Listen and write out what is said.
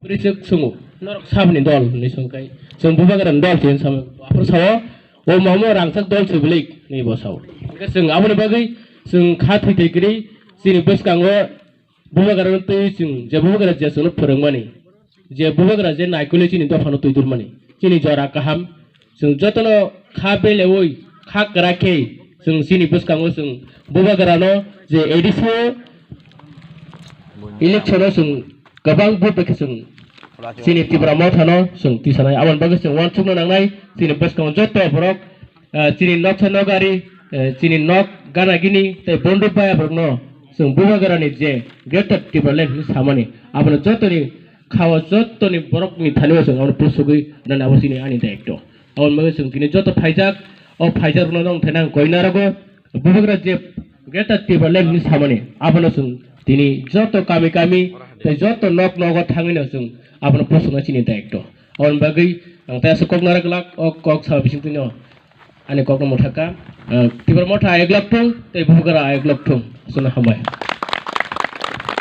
Berisik sungguh, norok sabni dol ni sungkai, sung bubagaran dol tian sama, apa sawo, o mau rangsak dol sebelik ni bosau. Maka sung apa ni bagai, sung khathi tekri, sini bos kanggo bubagaran tu sung, je bubagaran je sunu perengmani, je bubagaran je naikuli sini tu fanu tu idurmani, sini jora kaham, sung jotono khabe lewoi, khak kerake, sung sini bos kanggo sung bubagarano je edisio election sung gabang bubek sung sini tibra mau thano sung tisanai awan bagus sung wan sung nangnai sini bos kanggo joto borok sini nok thano gari sini nok gana gini te bondo paya borno sung bubagarani je greater tibra lek samani awan joto ni khawa joto ni borok ni thani sung awan pusugui nan awan sini ani daikto awan bagus sung kini joto phaijak o phaijak no nong thanang koinarago bubagara je greater tibra lek ni samani awan sung tini joto kami te joto nok nogo thangina sung apno posuna chini daikto awan bagai ang ta sukok narak lak ok kok sa bising tunyo ani kok mo thaka tibra motha 1 lakh thung te bubagara 1 lakh thung suna hamai